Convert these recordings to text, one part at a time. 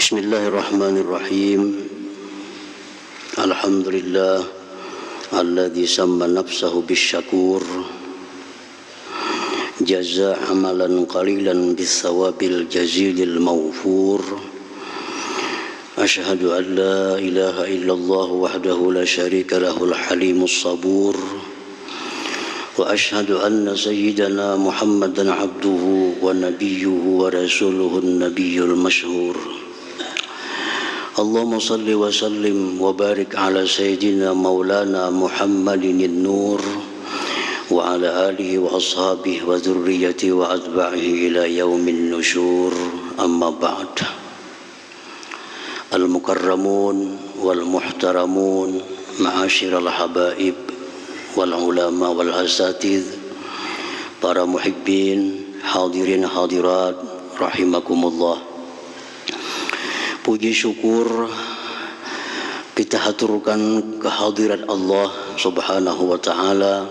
Bismillahirrahmanirrahim. Alhamdulillah alladzi samma nafsahu bisyakur jaza amalan qalilan bisawabil jazilil mawfur. Asyhadu an la ilaha illallah wahdahu la syarika lahul halimus sabur. Wa asyhadu anna sayyidana Muhammadan abduhu wa nabiyyuhu wa rasuluhun nabiyyul masyhur. Allahumma salli wa sallim wa barik ala sayyidina maulana Muhammadin nur wa ala alihi wa ashabihi wa dhurriyyati wa atba'ihi ila yaumin nusyur. Amma ba'd. Al-mukarramun wal muhtaramun ma'asyiral habaib wal ulama wal asatidh, para muhibbin, hadirin hadirat rahimakumullah. Puji syukur kita haturkan kehadirat Allah Subhanahu wa ta'ala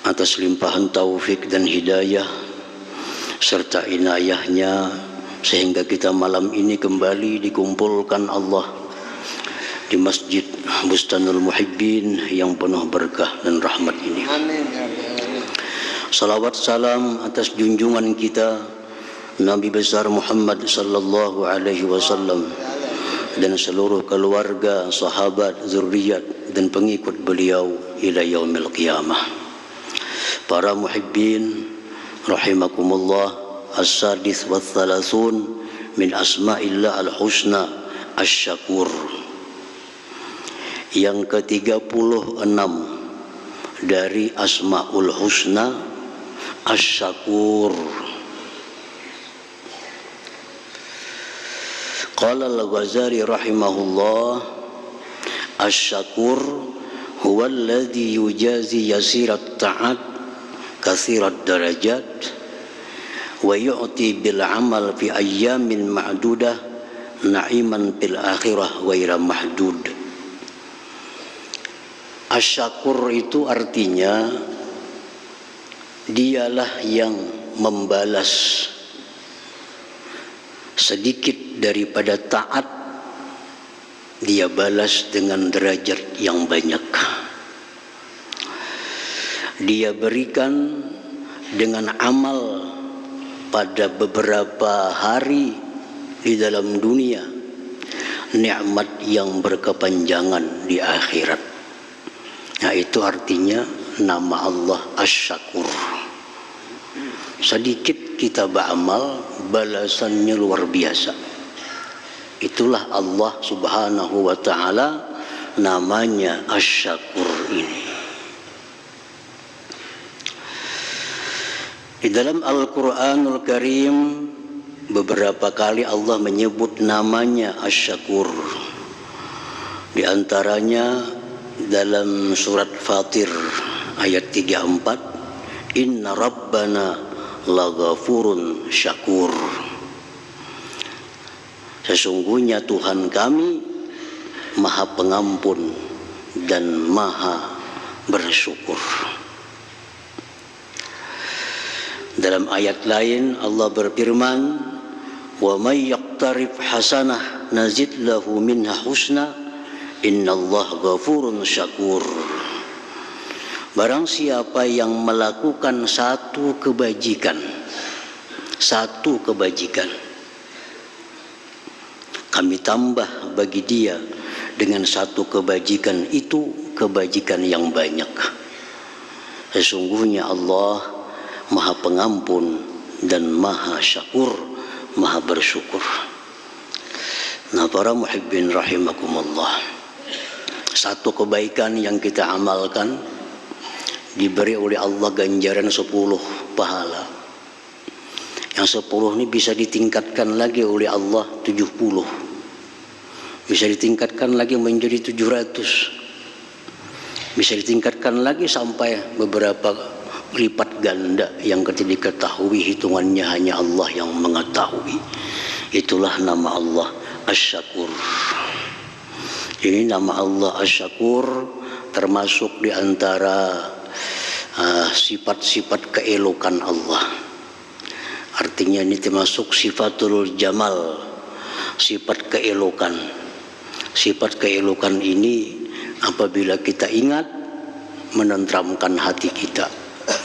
atas limpahan taufik dan hidayah serta inayahnya sehingga kita malam ini kembali dikumpulkan Allah di Masjid Bustanul Muhibbin yang penuh berkah dan rahmat ini. Salawat salam atas junjungan kita Nabi besar Muhammad sallallahu alaihi wasallam dan seluruh keluarga, sahabat, zuriat dan pengikut beliau ila yaumil qiyamah. Para muhibbin rahimakumullah, as-sadis wa thalathun min asma'illah al-husna asy-syakur. Yang ke-36 dari asmaul husna asy-syakur. Qala al-Ghazali rahimahullah, asy-syakur huwa alladhi yujazi yasirat ta'at kathirat darajat wa yu'ti bil amal fi ayyamin ma'dudah na'iman fil akhirah ghaira mahdud. Asy-syakur itu artinya dialah yang membalas sedikit daripada taat, dia balas dengan derajat yang banyak. Dia berikan dengan amal pada beberapa hari di dalam dunia nikmat yang berkepanjangan di akhirat. Nah, itu artinya nama Allah Asy-Syakur. Sedikit kita beramal, balasannya luar biasa. Itulah Allah Subhanahu wa ta'ala, namanya Asy-Syakur ini. Di dalam Al-Quranul Karim beberapa kali Allah menyebut namanya Asy-Syakur. Di antaranya dalam surat Fatir ayat 34, Inna Rabbana laghafurun syakur. Sesungguhnya Tuhan kami Maha Pengampun dan Maha Bersyukur. Dalam ayat lain Allah berfirman, wa may yaqtarif hasanah nazid lahu minha husna innallaha ghafurun syakur. Barang siapa yang melakukan satu kebajikan, kami tambah bagi dia dengan satu kebajikan itu kebajikan yang banyak. Sesungguhnya Allah Maha Pengampun dan Maha Syakur, Maha Bersyukur. Nah, para muhibbin rahimakumullah, satu kebaikan yang kita amalkan diberi oleh Allah ganjaran 10 pahala. Yang 10 ini bisa ditingkatkan lagi oleh Allah 70. Bisa ditingkatkan lagi menjadi 700. Bisa ditingkatkan lagi sampai beberapa lipat ganda yang ketika diketahui hitungannya hanya Allah yang mengetahui. Itulah nama Allah Asy-Syakur. Ini nama Allah Asy-Syakur termasuk di antara sifat-sifat keelokan Allah. Artinya ini termasuk sifatul jamal, sifat keelokan. Sifat keelokan ini apabila kita ingat, menenteramkan hati kita,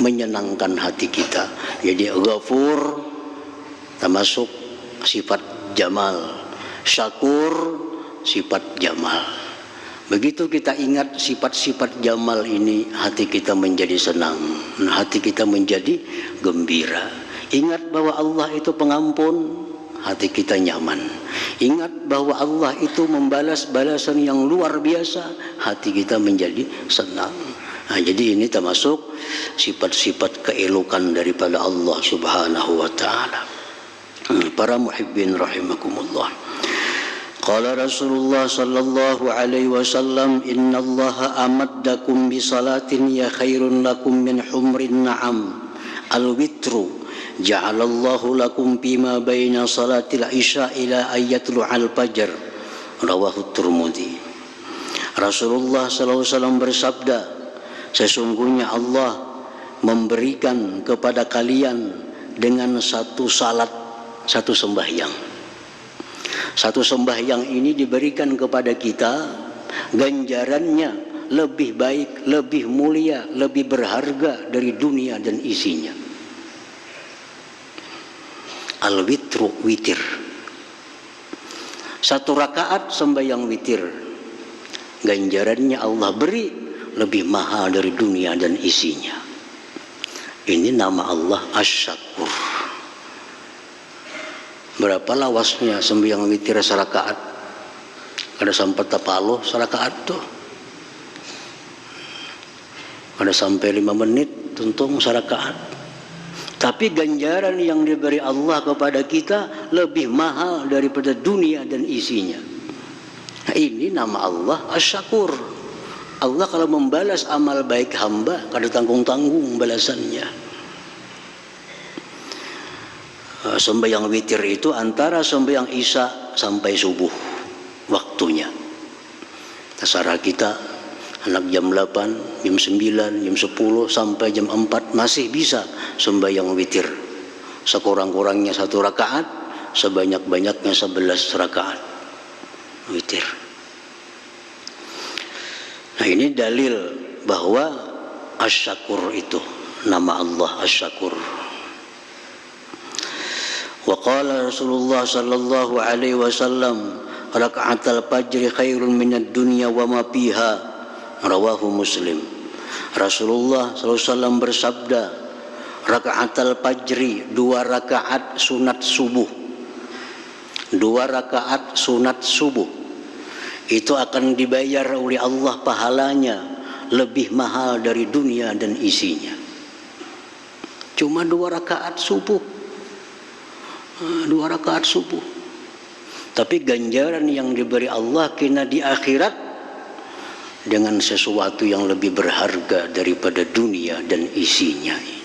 menyenangkan hati kita. Jadi Ghafur termasuk sifat jamal, Syakur sifat jamal. Begitu kita ingat sifat-sifat jamal ini, hati kita menjadi senang, hati kita menjadi gembira. Ingat bahwa Allah itu pengampun, hati kita nyaman. Ingat bahwa Allah itu membalas balasan yang luar biasa, hati kita menjadi senang. Nah, jadi ini termasuk sifat-sifat keelokan daripada Allah Subhanahu wa taala. Para muhibbin rahimakumullah. Qala Rasulullah sallallahu alaihi wasallam, innallaha amaddakum bi salatin ya khairun lakum min humrin na'am. Al-witru ja'alallahu lakum bima baina salatil isya ila ayyatul al-fajr. Rawahu Tirmidzi. Rasulullah sallallahu alaihi wasallam bersabda, sesungguhnya Allah memberikan kepada kalian dengan satu salat, satu sembahyang. Satu sembahyang ini diberikan kepada kita, ganjarannya lebih baik, lebih mulia, lebih berharga dari dunia dan isinya. Al-witru, witir. Satu rakaat sembahyang witir, ganjarannya Allah beri lebih mahal dari dunia dan isinya. Ini nama Allah Asy-Syakur. Berapa lawasnya sembahyang witir serakaat? Ada sampai tapalo serakaat tuh. Ada sampai 5 menit tuntung serakaat. Tapi ganjaran yang diberi Allah kepada kita lebih mahal daripada dunia dan isinya. Nah, ini nama Allah Asy-Syakur. Allah kalau membalas amal baik hamba, kada tanggung-tanggung balasannya. Sembahyang witir itu antara sembahyang isya sampai subuh waktunya. Terserah kita, anak jam 8, jam 9, jam 10 sampai jam 4 masih bisa sembahyang witir. Sekurang-kurangnya 1 rakaat, sebanyak-banyaknya 11 rakaat witir. Nah, ini dalil bahwa Asy-Syakur itu nama Allah Asy-Syakur. Wa qala Rasulullah sallallahu alaihi wasallam, raka'atul fajri khairun minad dunya wa ma fiha. Rawahu Muslim. Rasulullah sallallahu alaihi wasallam bersabda, raka'atul fajri, 2 rakaat sunat subuh. 2 rakaat sunat subuh itu akan dibayar oleh Allah pahalanya lebih mahal dari dunia dan isinya. Cuma 2 rakaat subuh. 2 rakaat subuh. Tapi ganjaran yang diberi Allah kena di akhirat dengan sesuatu yang lebih berharga daripada dunia dan isinya ini.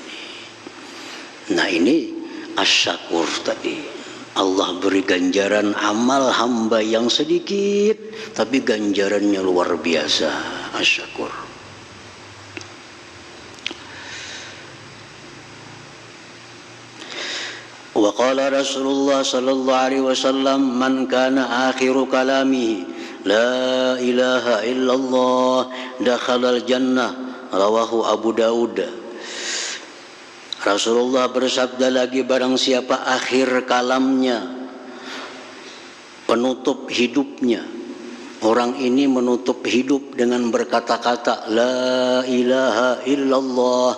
Nah, ini Asy-Syakur tadi. Allah beri ganjaran amal hamba yang sedikit, tapi ganjarannya luar biasa. Asy-Syakur. Wa qala Rasulullah sallallahu alaihi wasallam, man kana akhiru kalamihi la ilaha illallah dakhalal jannah. Rawahu Abu Daud. Rasulullah bersabda lagi, barang siapa akhir kalamnya, penutup hidupnya, orang ini menutup hidup dengan berkata-kata la ilaha illallah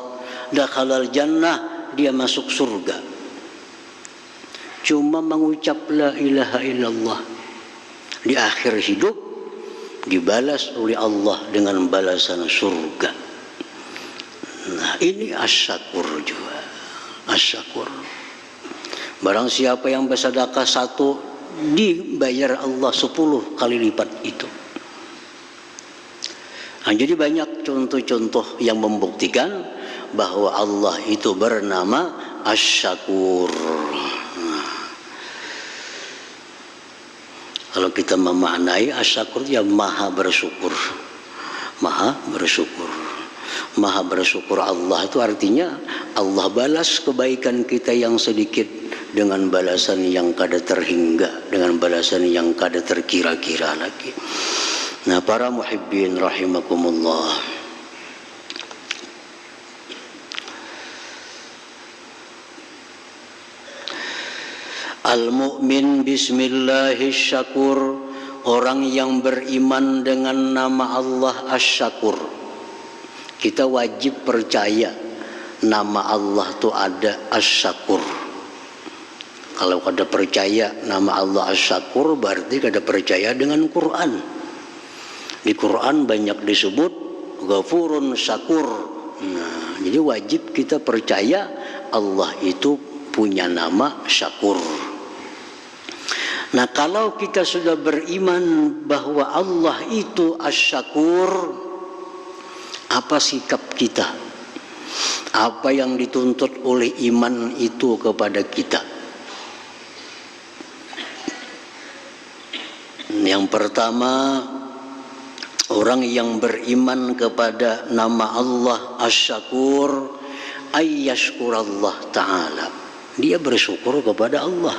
dakhalal jannah, dia masuk surga. Cuma mengucap la ilaha illallah, di akhir hidup dibalas oleh Allah dengan balasan surga. Nah, ini Asy-Syakur juga. Asy-Syakur. Barang siapa yang bersedekah 1, dibayar Allah 10 kali lipat itu. Nah, jadi banyak contoh-contoh yang membuktikan bahwa Allah itu bernama Asy-Syakur. Kalau kita memaknai Asy-Syakur, ya maha bersyukur. Maha bersyukur. Maha bersyukur Allah itu artinya Allah balas kebaikan kita yang sedikit dengan balasan yang kada terhingga, dengan balasan yang kada terkira-kira lagi. Nah, para muhibbin rahimakumullah, al-mu'min bismillahirrahmanirrahim, orang yang beriman dengan nama Allah Asy-Syakur. Kita wajib percaya nama Allah itu ada Asy-Syakur. Kalau kada percaya nama Allah Asy-Syakur, berarti kada percaya dengan Quran. Di Quran banyak disebut Ghafurun Syakur. Nah, jadi wajib kita percaya Allah itu punya nama Syakur. Nah, kalau kita sudah beriman bahwa Allah itu Asy-Syakur, apa sikap kita? Apa yang dituntut oleh iman itu kepada kita? Yang pertama, orang yang beriman kepada nama Allah Asy-Syakur, ayyashkurallah ta'ala, dia bersyukur kepada Allah.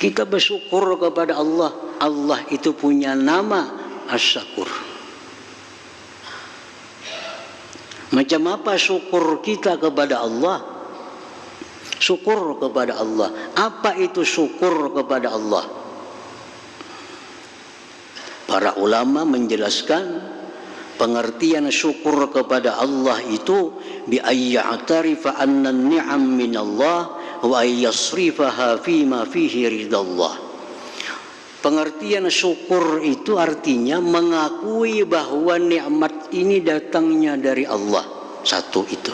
Kita bersyukur kepada Allah. Allah itu punya nama Asy-Syakur. Macam apa syukur kita kepada Allah? Syukur kepada Allah. Apa itu syukur kepada Allah? Para ulama menjelaskan pengertian syukur kepada Allah itu bi ayya'tarifa anna an-ni'am min Allah wa ayyasrifaha fima fihi ridallah. Pengertian syukur itu artinya mengakui bahwa nikmat ini datangnya dari Allah. Satu itu.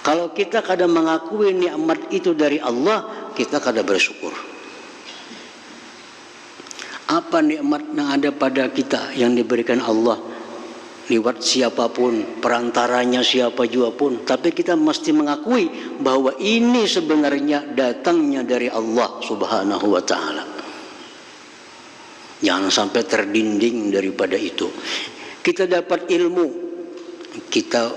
Kalau kita kadang mengakui nikmat itu dari Allah, kita kadang bersyukur. Apa nikmat yang ada pada kita yang diberikan Allah? Lewat siapapun, perantaranya siapa juga pun, tapi kita mesti mengakui bahwa ini sebenarnya datangnya dari Allah Subhanahu wa ta'ala. Jangan sampai terdinding daripada itu. Kita dapat ilmu, kita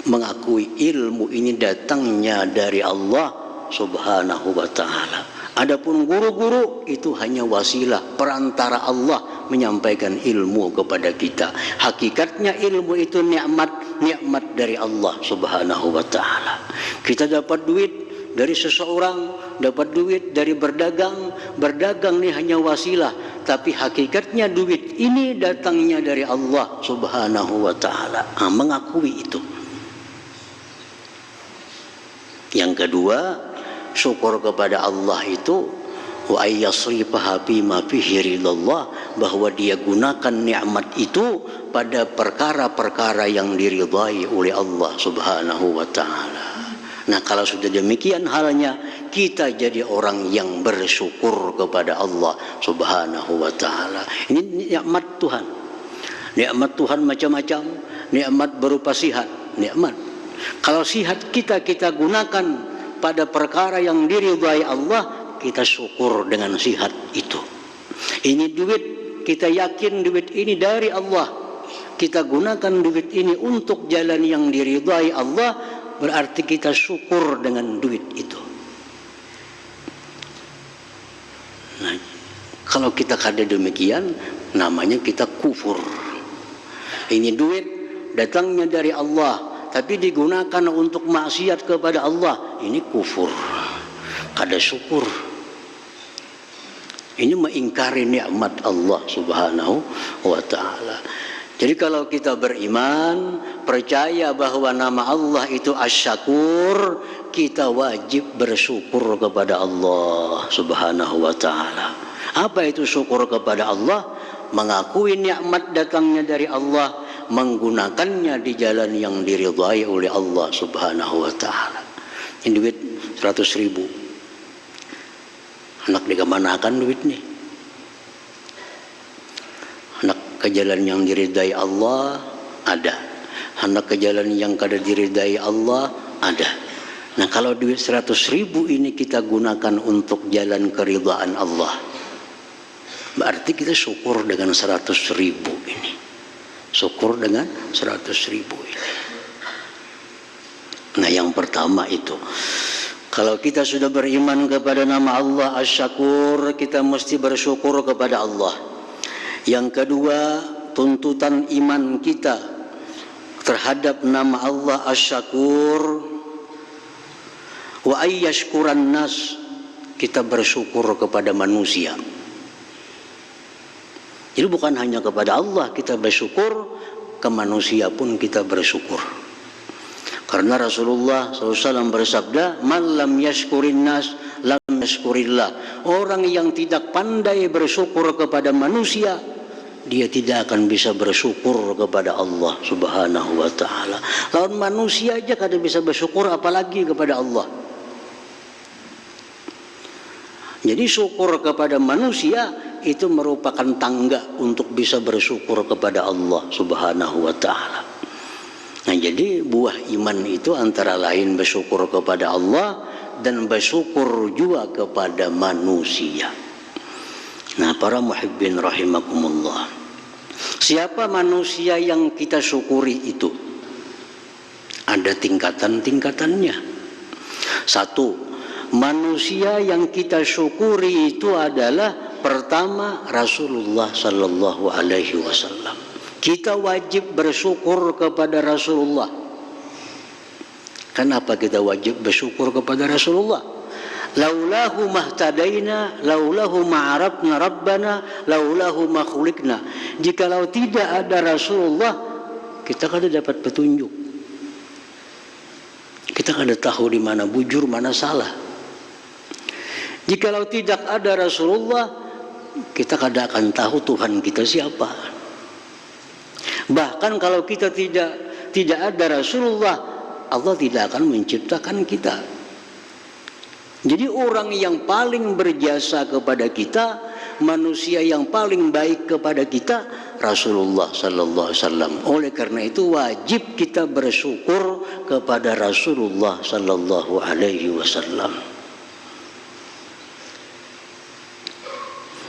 mengakui ilmu ini datangnya dari Allah Subhanahu wa ta'ala. Adapun guru-guru itu hanya wasilah, perantara Allah menyampaikan ilmu kepada kita. Hakikatnya ilmu itu nikmat dari Allah Subhanahu wa ta'ala. Kita dapat duit dari seseorang, dapat duit dari berdagang. Berdagang ini hanya wasilah, tapi hakikatnya duit ini datangnya dari Allah Subhanahu wa ta'ala. Mengakui itu. Yang kedua, syukur kepada Allah itu wa ayyasrifaha bima fihi ridallah, bahwa dia gunakan nikmat itu pada perkara-perkara yang diridhai oleh Allah Subhanahu wa ta'ala. Nah, kalau sudah demikian halnya, kita jadi orang yang bersyukur kepada Allah Subhanahu wa ta'ala. Ini nikmat Tuhan. Nikmat Tuhan macam-macam. Nikmat berupa sihat, nikmat. Kalau sihat kita gunakan pada perkara yang diridhai Allah, kita syukur dengan sihat itu. Ini duit, kita yakin duit ini dari Allah, kita gunakan duit ini untuk jalan yang diridhai Allah, berarti kita syukur dengan duit itu. Nah, kalau kita kada demikian, namanya kita kufur. Ini duit datangnya dari Allah, tapi digunakan untuk maksiat kepada Allah, ini kufur, kada syukur. Ini mengingkari nikmat Allah Subhanahu wa ta'ala. Jadi kalau kita beriman, percaya bahwa nama Allah itu Asy-Syakur, kita wajib bersyukur kepada Allah Subhanahu wa ta'ala. Apa itu syukur kepada Allah? Mengakui nikmat datangnya dari Allah, menggunakannya di jalan yang diridhai oleh Allah Subhanahu wa ta'ala. Ini duit 100.000. Anak dikemanakan duit nih? Anak ke jalan yang diridhai Allah ada. Anak ke jalan yang kada diridhai Allah ada. Nah, kalau duit 100.000 ini kita gunakan untuk jalan keridhaan Allah, berarti kita syukur dengan 100.000 ini. Syukur dengan 100.000 ini. Nah, yang pertama itu, kalau kita sudah beriman kepada nama Allah Asy-Syakur, kita mesti bersyukur kepada Allah. Yang kedua, tuntutan iman kita terhadap nama Allah Asy-Syakur, wa ayyashkuran nas, kita bersyukur kepada manusia. Jadi bukan hanya kepada Allah kita bersyukur, ke manusia pun kita bersyukur. Karena Rasulullah SAW bersabda, "Man lam yashkurin nas, lam yashkurillah." Orang yang tidak pandai bersyukur kepada manusia, dia tidak akan bisa bersyukur kepada Allah Subhanahu wa ta'ala. Lawan manusia aja kada bisa bersyukur, apalagi kepada Allah. Jadi syukur kepada manusia itu merupakan tangga untuk bisa bersyukur kepada Allah Subhanahu wa ta'ala. Nah, jadi buah iman itu antara lain bersyukur kepada Allah dan bersyukur juga kepada manusia. Nah, para muhibbin rahimakumullah, siapa manusia yang kita syukuri itu? Ada tingkatan-tingkatannya. Satu, manusia yang kita syukuri itu adalah pertama Rasulullah sallallahu alaihi wasallam. Kita wajib bersyukur kepada Rasulullah. Kenapa kita wajib bersyukur kepada Rasulullah? Laulahu mahtadaina, laulahu ma'arabna rabbana, laulahu makhulikna. Jikalau tidak ada Rasulullah, kita kada dapat petunjuk. Kita kada tahu di mana bujur, mana salah. Jikalau tidak ada Rasulullah, kita kada akan tahu Tuhan kita siapa. Bahkan kalau kita tidak ada Rasulullah, Allah tidak akan menciptakan kita. Jadi orang yang paling berjasa kepada kita, manusia yang paling baik kepada kita, Rasulullah sallallahu alaihi wasallam. Oleh karena itu wajib kita bersyukur kepada Rasulullah sallallahu alaihi wasallam.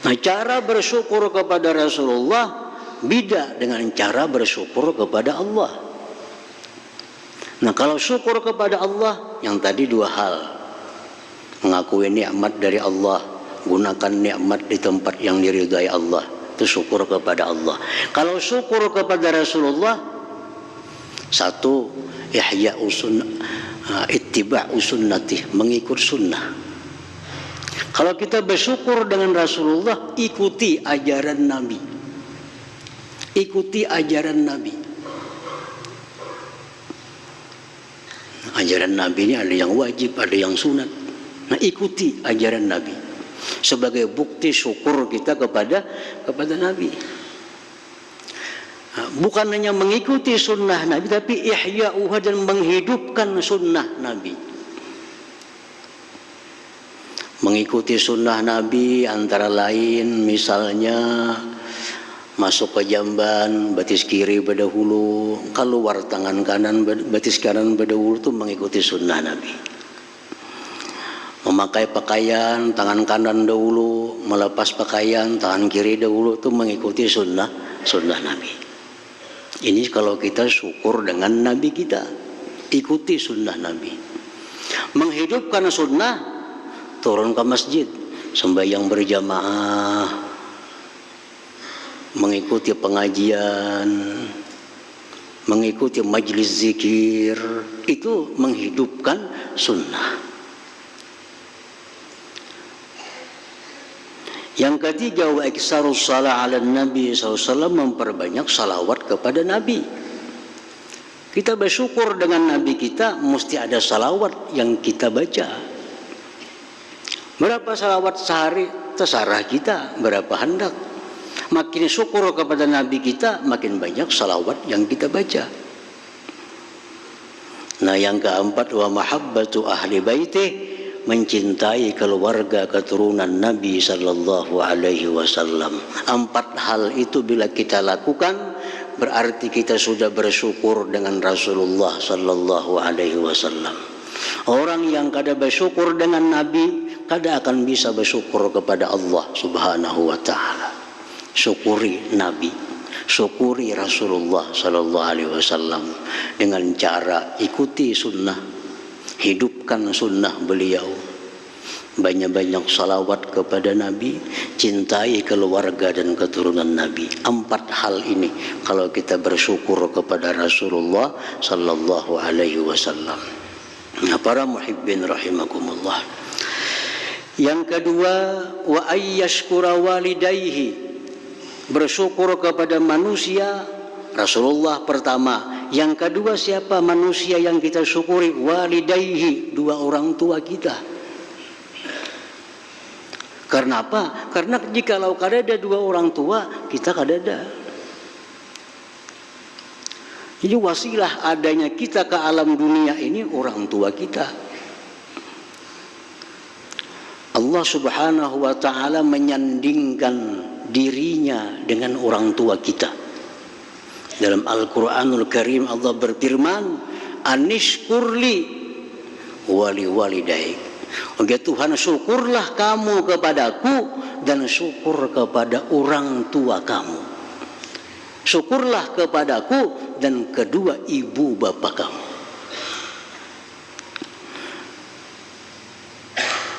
Nah, cara bersyukur kepada Rasulullah beda dengan cara bersyukur kepada Allah. Nah, kalau syukur kepada Allah, yang tadi dua hal. Mengakui nikmat dari Allah, gunakan nikmat di tempat yang diridai Allah, itu syukur kepada Allah. Kalau syukur kepada Rasulullah, satu, ihya'u sunnah, ittiba'u sunnatih, mengikut sunnah. Kalau kita bersyukur dengan Rasulullah, ikuti ajaran Nabi. Ikuti ajaran Nabi. Ajaran Nabi ini ada yang wajib, ada yang sunat. Nah, ikuti ajaran Nabi sebagai bukti syukur kita kepada Nabi. Nah, bukan hanya mengikuti sunnah Nabi, tapi ihya'uha, dan menghidupkan sunnah Nabi. Mengikuti sunnah Nabi antara lain misalnya masuk ke jamban, batis kiri pada hulu, keluar tangan kanan, batis kanan pada hulu, itu mengikuti sunnah Nabi. Memakai pakaian, tangan kanan dahulu, melepas pakaian, tangan kiri dahulu, itu mengikuti sunnah Nabi. Ini kalau kita syukur dengan Nabi kita, ikuti sunnah Nabi. Menghidupkan sunnah, turun ke masjid, sembahyang berjamaah, mengikuti pengajian, mengikuti majlis zikir, itu menghidupkan sunnah. Yang ketiga, wa iksarus shalah ala Nabi SAW, memperbanyak salawat kepada Nabi. Kita bersyukur dengan Nabi kita, mesti ada salawat yang kita baca. Berapa salawat sehari terserah kita, berapa hendak. Makin syukur kepada Nabi kita, makin banyak salawat yang kita baca. Nah, yang keempat, wa mahabbatu ahli baitih, mencintai keluarga keturunan Nabi sallallahu alaihi wasallam. 4 hal itu bila kita lakukan, berarti kita sudah bersyukur dengan Rasulullah sallallahu alaihi wasallam. Orang yang kada bersyukur dengan Nabi, kada akan bisa bersyukur kepada Allah Subhanahu wa ta'ala. Syukuri Nabi, Syukuri Rasulullah sallallahu alaihi wasallam dengan cara ikuti sunnah, hidupkan sunnah beliau. Banyak-banyak salawat kepada Nabi, cintai keluarga dan keturunan Nabi. 4 hal ini kalau kita bersyukur kepada Rasulullah sallallahu alaihi wasallam. Nah, para muhibbin rahimakumullah. Yang kedua, wa ayyashkura walidayhi, bersyukur kepada manusia. Rasulullah pertama. Yang kedua siapa manusia yang kita syukuri? Walidayhi, 2 orang tua kita. Karena apa? Karena jikalau kadada 2 orang tua, kita kadada. Jadi wasilah adanya kita ke alam dunia ini orang tua kita. Allah Subhanahu wa ta'ala menyandingkan dirinya dengan orang tua kita. Dalam Al-Quranul Karim Allah berfirman, anishkurli wali walidaik. Oke Tuhan, syukurlah kamu kepadaku dan syukur kepada orang tua kamu. Syukurlah kepadaku dan kedua ibu bapak kamu.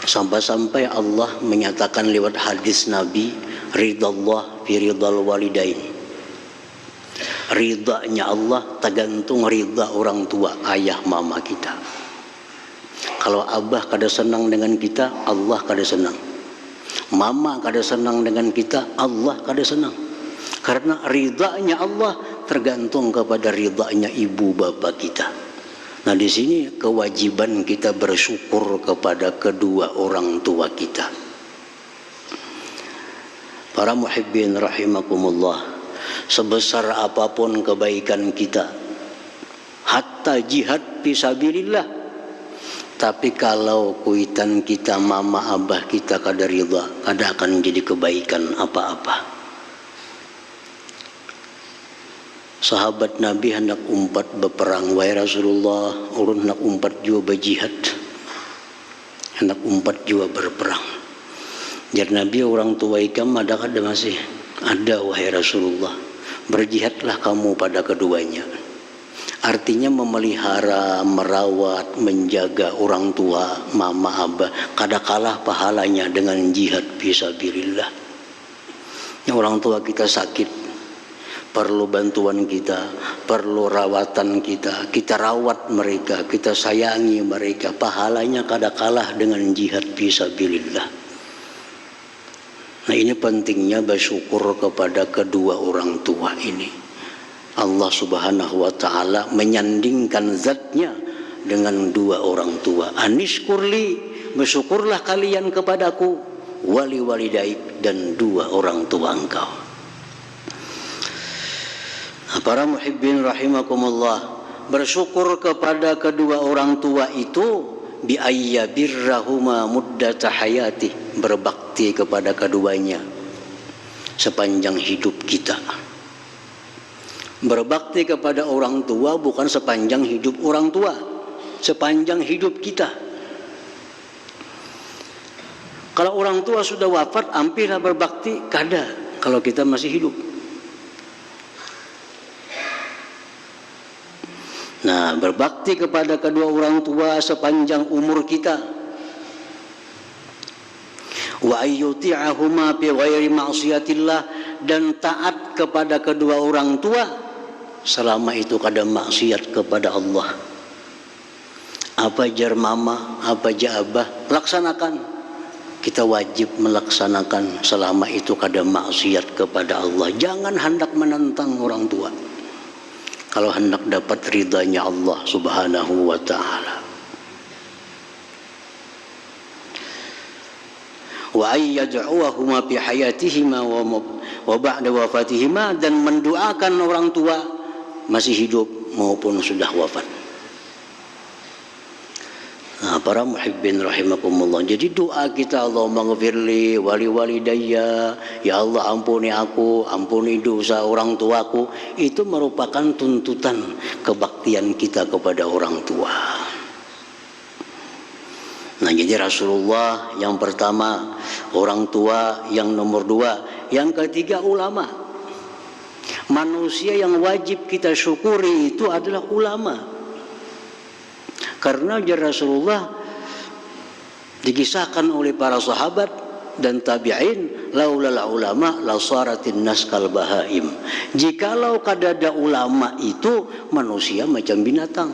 Sampai-sampai Allah menyatakan lewat hadis Nabi, ridallah fi ridal walidain. Ridanya Allah tergantung ridha orang tua, ayah mama kita. Kalau abah kada senang dengan kita, Allah kada senang. Mama kada senang dengan kita, Allah kada senang. Karena ridhanya Allah tergantung kepada ridhanya ibu bapak kita. Nah, di sini kewajiban kita bersyukur kepada kedua orang tua kita. Para muhibbin rahimakumullah, sebesar apapun kebaikan kita, hatta jihad fisabilillah, tapi kalau kuitan kita mama abah kita kada ridha, kada akan jadi kebaikan apa-apa. Sahabat Nabi hendak umpat berperang, wahai Rasulullah, ulun hendak umpat juga berjihad, hendak umpat juga berperang. Jar Nabi, orang tua ikam ada kada masih? Ada wahai Rasulullah. Berjihadlah kamu pada keduanya. Artinya memelihara, merawat, menjaga orang tua, mama, abah, kada kalah pahalanya dengan jihad fisabilillah. Orang tua kita sakit, perlu bantuan kita, perlu rawatan kita, kita rawat mereka, kita sayangi mereka, pahalanya kada kalah dengan jihad fisabilillah. Nah, ini pentingnya bersyukur kepada kedua orang tua ini. Allah Subhanahu wa ta'ala menyandingkan zatnya dengan 2 orang tua. Anishkurli, bersyukurlah kalian kepadaku, wali walidaik, dan 2 orang tua engkau. Nah, para muhibbin rahimakumullah, bersyukur kepada kedua orang tua itu bi ayyabirrahuma muddata hayati, berbakti kepada keduanya sepanjang hidup kita. Berbakti kepada orang tua bukan sepanjang hidup orang tua, sepanjang hidup kita. Kalau orang tua sudah wafat, hampirlah berbakti, kada kalau kita masih hidup. Nah, berbakti kepada kedua orang tua sepanjang umur kita. Wa ayyuti'ahuma bi ghairi ma'siyatillah, dan taat kepada kedua orang tua selama itu kada maksiat kepada Allah. Apa jar mama, apa jar abah, laksanakan. Kita wajib melaksanakan selama itu kada maksiat kepada Allah. Jangan hendak menentang orang tua kalau hendak dapat ridhanya Allah Subhanahu wa ta'ala. Wa ayyad'uhuma fi hayatihima wa ba'da wafatihima, dan mendoakan orang tua masih hidup maupun sudah wafat. Nah, para muhibbin rahimakumullah, jadi doa kita, Allahumma ghfirli wali walidayya, ya Allah ampuni aku, ampuni dosa orang tuaku, itu merupakan tuntutan kebaktian kita kepada orang tua. Nah, jadi Rasulullah yang pertama, orang tua yang nomor 2, yang ketiga ulama. Manusia yang wajib kita syukuri itu adalah ulama. Karena Rasulullah dikisahkan oleh para sahabat dan tabi'in, laulal ulama lasaratin nas kal bahaim. Jikalau kadada ulama itu manusia macam binatang.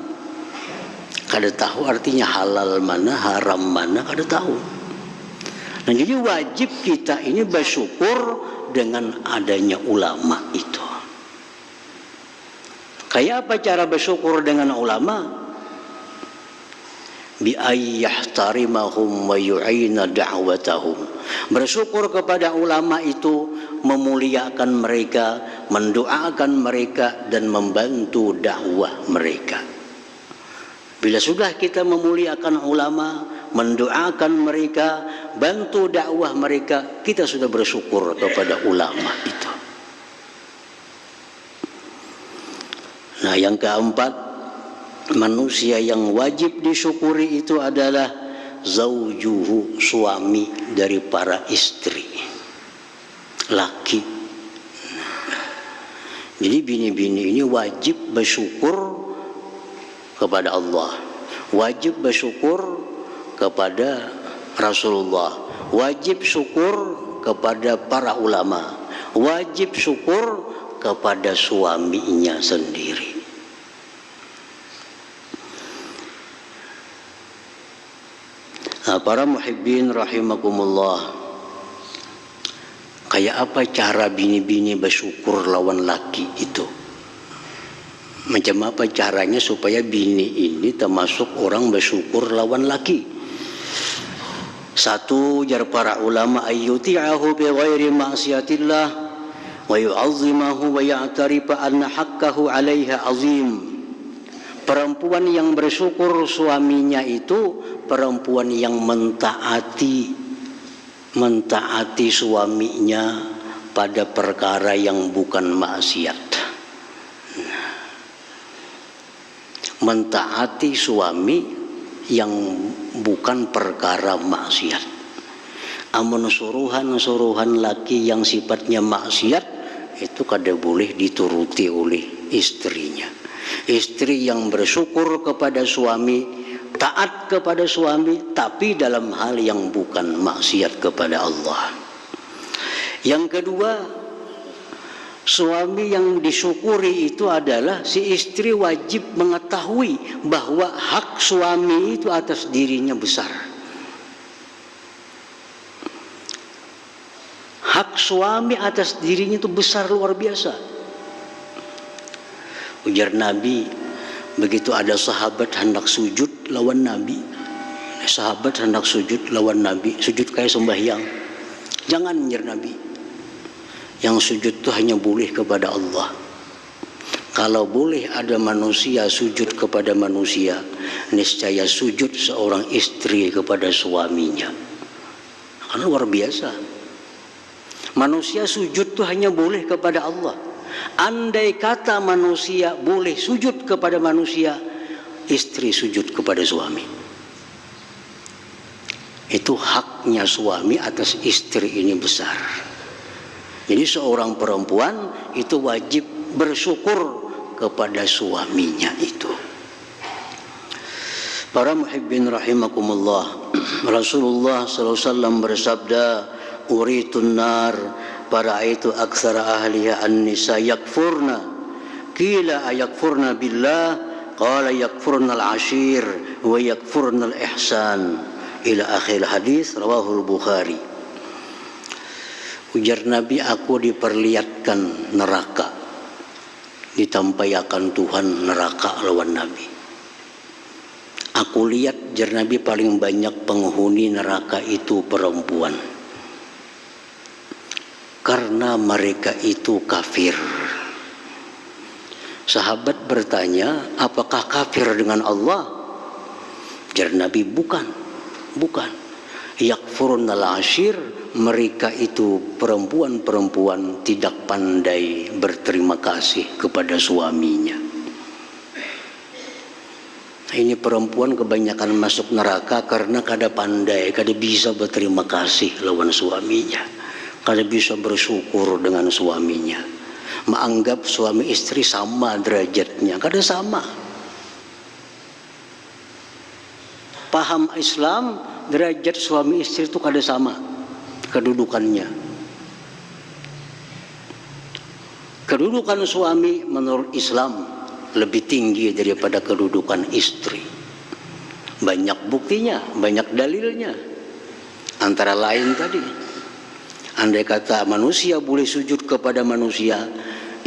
Kada tahu artinya halal mana, haram mana, kada tahu. Nah, jadi wajib kita ini bersyukur dengan adanya ulama itu. Kayak apa cara bersyukur dengan ulama? Bi ayyahtarimahum wa yu'ina da'watahum. Bersyukur kepada ulama itu memuliakan mereka, mendoakan mereka dan membantu dakwah mereka. Bila sudah kita memuliakan ulama, mendoakan mereka, bantu dakwah mereka, kita sudah bersyukur kepada ulama itu. Nah, yang keempat, manusia yang wajib disyukuri itu adalah zaujuhu, suami dari para istri, laki. Jadi bini-bini ini wajib bersyukur kepada Allah, wajib bersyukur kepada Rasulullah, wajib syukur kepada para ulama, wajib syukur kepada suaminya sendiri. Nah, para muhibbin rahimakumullah, kayak apa cara bini-bini bersyukur lawan laki itu? Macam apa caranya supaya bini ini termasuk orang bersyukur lawan laki? Satu, jar para ulama, ayyuti'ahu bi ghairi ma'siyatillah wa yu'azzimahu wa ya'tarifa anna haqqahu 'alaiha 'azim. Perempuan yang bersyukur suaminya itu perempuan yang mentaati suaminya pada perkara yang bukan maksiat. Mentaati suami yang bukan perkara maksiat. Amun suruhan laki yang sifatnya maksiat itu kada boleh dituruti oleh istrinya. Istri yang bersyukur kepada suami, taat kepada suami, tapi dalam hal yang bukan maksiat kepada Allah. Yang kedua, suami yang disyukuri itu adalah si istri wajib mengetahui bahwa hak suami itu atas dirinya besar. Hak suami atas dirinya itu besar, luar biasa. Ujar Nabi, begitu ada sahabat hendak sujud lawan Nabi, sahabat hendak sujud lawan Nabi, sujud kayak sembahyang. Jangan, ujar Nabi. Yang sujud itu hanya boleh kepada Allah. Kalau boleh ada manusia sujud kepada manusia, niscaya sujud seorang istri kepada suaminya. Kan luar biasa. Manusia sujud itu hanya boleh kepada Allah. Andai kata manusia boleh sujud kepada manusia, istri sujud kepada suami. Itu haknya suami atas istri ini besar. Jadi seorang perempuan itu wajib bersyukur kepada suaminya itu. Para muhibbin rahimakumullah, Rasulullah SAW bersabda, uritun nar fara'aitu aktsara ahliha an-nisa yakfurna. Qila ayakfurna billah, qala yakfurna al-ashir wa yakfurna al-ihsan. Ila akhir hadis, rawahul Bukhari. Ujar Nabi, aku diperlihatkan neraka, ditampaikan Tuhan neraka lawan Nabi. Aku lihat, ujar Nabi, paling banyak penghuni neraka itu perempuan, karena mereka itu kafir. Sahabat bertanya, apakah kafir dengan Allah? Ujar Nabi, bukan. Yakfurnal ashir, mereka itu perempuan-perempuan tidak pandai berterima kasih kepada suaminya. Ini perempuan kebanyakan masuk neraka karena kada pandai, kada bisa berterima kasih lawan suaminya, kada bisa bersyukur dengan suaminya. menganggap suami istri sama derajatnya. Kada sama. Paham Islam, derajat suami istri itu kada sama kedudukannya. Kedudukan suami menurut Islam lebih tinggi daripada kedudukan istri. Banyak buktinya, banyak dalilnya. Antara lain tadi, andai kata manusia boleh sujud kepada manusia,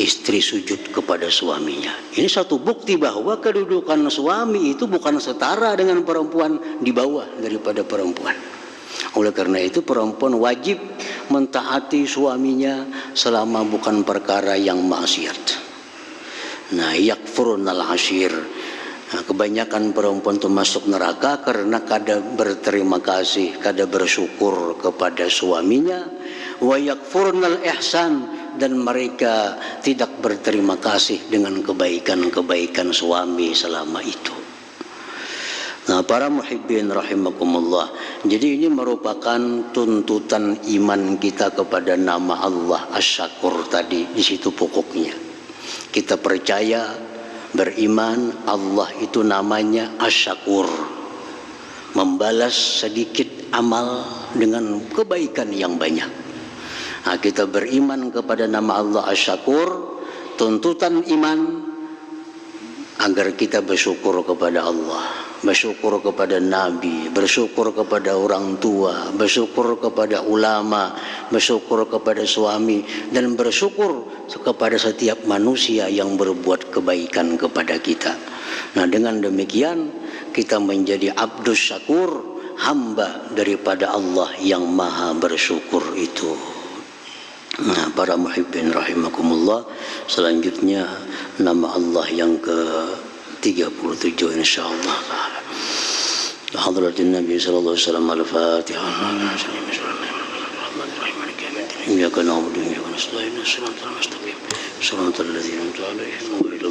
istri sujud kepada suaminya. Ini satu bukti bahwa kedudukan suami itu bukan setara dengan perempuan, di bawah daripada perempuan. Oleh karena itu perempuan wajib mentaati suaminya selama bukan perkara yang maksiat. Nah, yakfurnal ashir. Nah, kebanyakan perempuan itu masuk neraka karena kada berterima kasih, kada bersyukur kepada suaminya. Wa yakfurnal ihsan, dan mereka tidak berterima kasih dengan kebaikan-kebaikan suami selama itu. Nah, para muhibbin rahimakumullah, jadi ini merupakan tuntutan iman kita kepada nama Allah Asy-Syakur tadi, di situ pokoknya. Kita percaya, beriman, Allah itu namanya Asy-Syakur, membalas sedikit amal dengan kebaikan yang banyak. Nah, kita beriman kepada nama Allah Asy-Syakur, tuntutan iman agar kita bersyukur kepada Allah, bersyukur kepada Nabi, bersyukur kepada orang tua, bersyukur kepada ulama, bersyukur kepada suami, dan bersyukur kepada setiap manusia yang berbuat kebaikan kepada kita. Nah, dengan demikian kita menjadi abdus syakur, hamba daripada Allah yang maha bersyukur itu. Nah, para muhibbin rahimakumullah, selanjutnya nama Allah yang ke-37 insyaallah. Hadratin Nabi sallallahu alaihi wasallam, al-Fatihah. Iyyaka na'budu wa iyyaka nasta'in, ihdinas siratal mustaqim, siratal ladzina an'amta 'alaihim ghairil